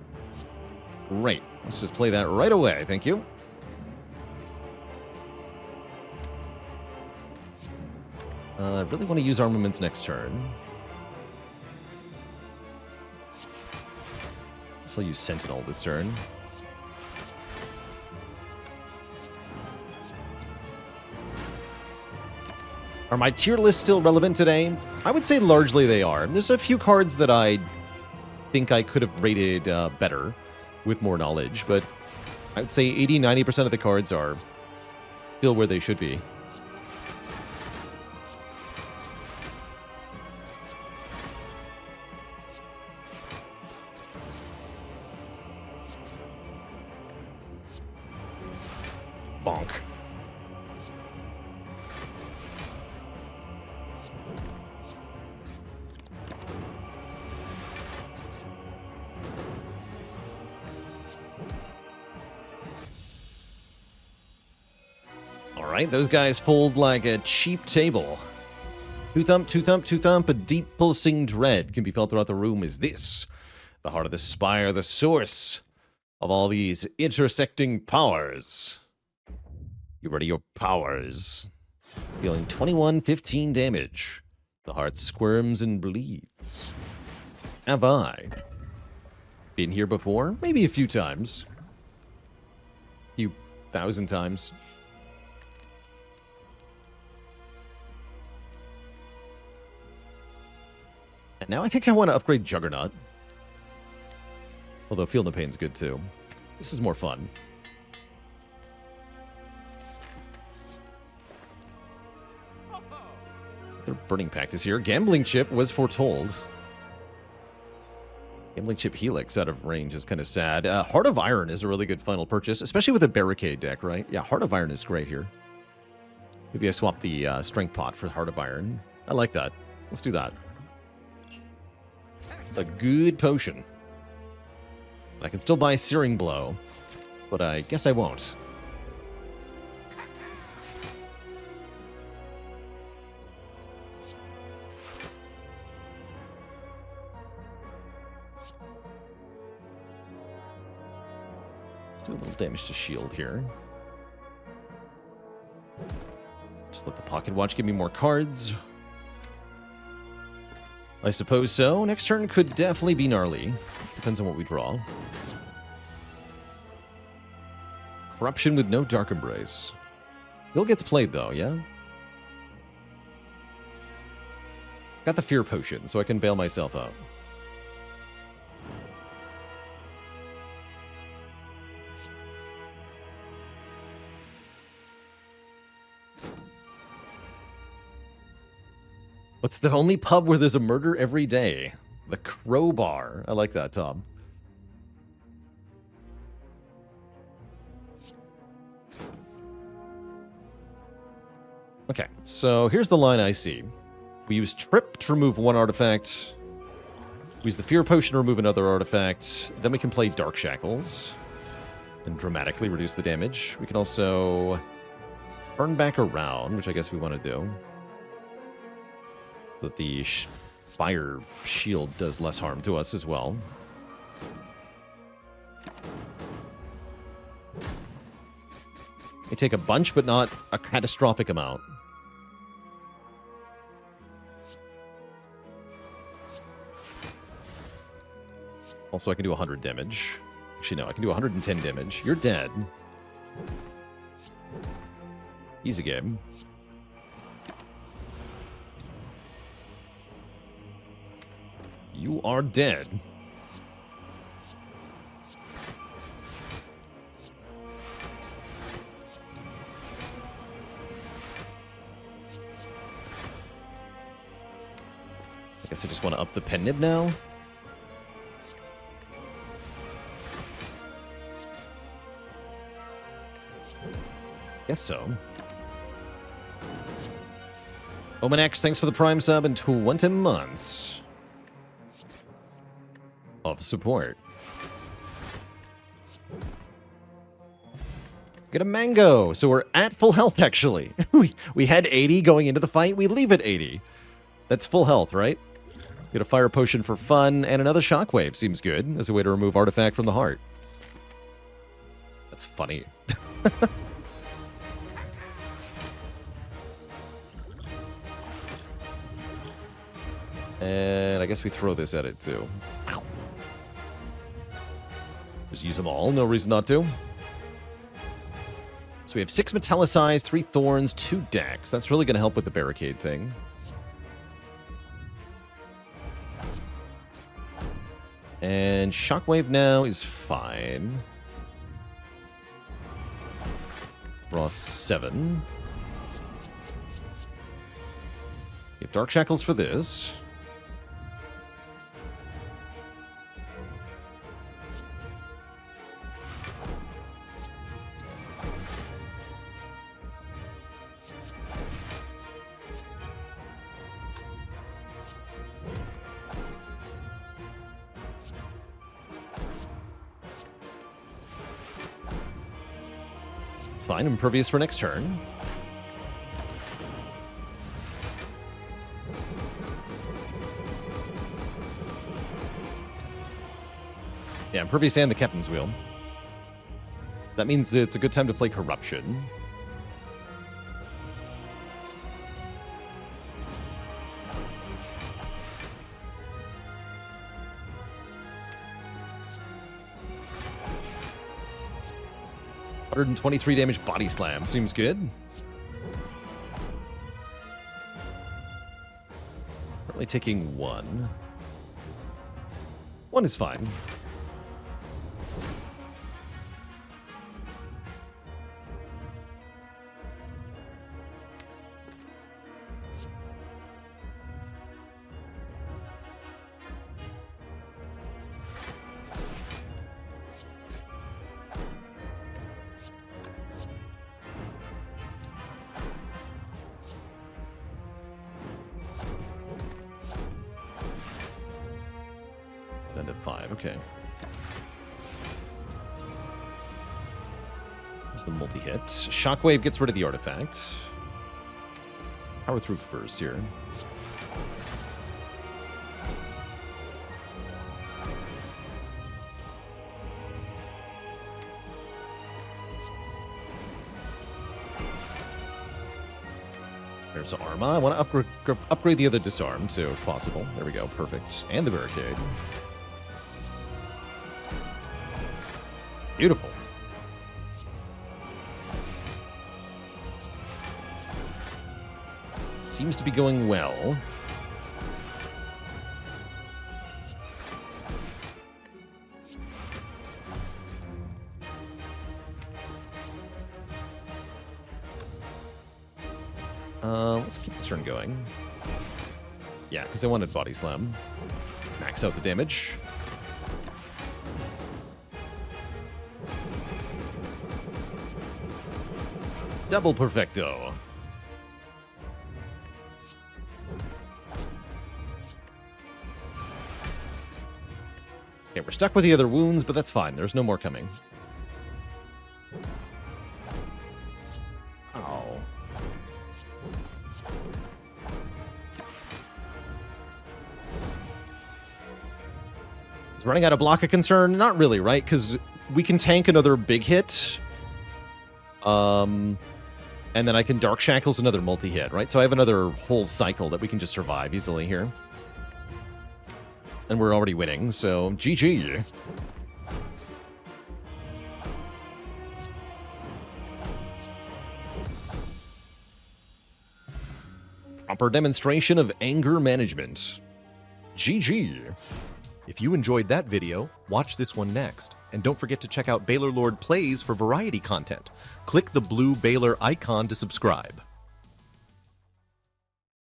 Great. Let's just play that right away. Thank you. I really want to use armaments next turn. So I'll use Sentinel this turn. Are my tier lists still relevant today? I would say largely they are. There's a few cards that I think I could have rated better with more knowledge, but I would say 80-90% of the cards are still where they should be. Bonk. Alright, those guys fold like a cheap table. Two thump, two thump, two thump, a deep pulsing dread can be felt throughout the room. Is this the heart of the spire, the source of all these intersecting powers? You ready your powers? Dealing 21-15 damage. The heart squirms and bleeds. Have I been here before? Maybe a few times. A few thousand times. And now I think I want to upgrade Juggernaut. Although Feel No Pain's good too. This is more fun. Their Burning Pact is here. Gambling Chip was foretold. Gambling Chip Helix out of range is kind of sad. Heart of Iron is a really good final purchase, especially with a Barricade deck, right? Yeah, Heart of Iron is great here. Maybe I swap the Strength Pot for Heart of Iron. I like that. Let's do that. A good potion. I can still buy Searing Blow, but I guess I won't. Let's do a little damage to shield here. Just let the Pocket Watch give me more cards. I suppose so. Next turn could definitely be gnarly. Depends on what we draw. Corruption with no Dark Embrace. Still gets played, though, yeah? Got the fear potion, so I can bail myself out. What's the only pub where there's a murder every day? The Crowbar. I like that, Tom. Okay, so here's the line I see. We use Trip to remove one artifact. We use the Fear Potion to remove another artifact. Then we can play Dark Shackles and dramatically reduce the damage. We can also turn back around, which I guess we want to do. So that the fire shield does less harm to us as well. We take a bunch, but not a catastrophic amount. Also, I can do 100 damage. Actually, no, I can do 110 damage. You're dead. Easy game. You are dead. I guess I just want to up the pen nib now. Guess so. Omen X, thanks for the Prime sub and 20 months of support. Get a mango. So we're at full health, actually. we had 80 going into the fight. We leave at 80. That's full health, right? Get a fire potion for fun, and another shockwave seems good as a way to remove artifact from the heart. That's funny. And I guess we throw this at it, too. Just use them all. No reason not to. So we have 6 metallicized, 3 thorns, 2 decks. That's really going to help with the barricade thing. And shockwave now is fine. Raw 7. We have Dark Shackles for this. Fine, impervious for next turn. Yeah, impervious and the Captain's Wheel. That means it's a good time to play Corruption. $123 damage body slam. Seems good. Currently taking 1. 1 is fine. Down to 5, okay. There's the multi-hit. Shockwave gets rid of the artifact. Power through first here. There's Arma. I want to upgrade the other disarm too, if possible. There we go, perfect. And the barricade. Beautiful. Seems to be going well. Let's keep the turn going. Yeah, because I wanted Body Slam. Max out the damage. Double Perfecto. Okay, we're stuck with the other wounds, but that's fine. There's no more coming. Oh. Is running out of block a concern? Not really, right? Because we can tank another big hit. And then I can Dark Shackles another multi-hit, right? So I have another whole cycle that we can just survive easily here. And we're already winning, so GG. Proper demonstration of anger management. GG. If you enjoyed that video, watch this one next. And don't forget to check out Baalorlord Plays for variety content. Click the blue Baaler icon to subscribe.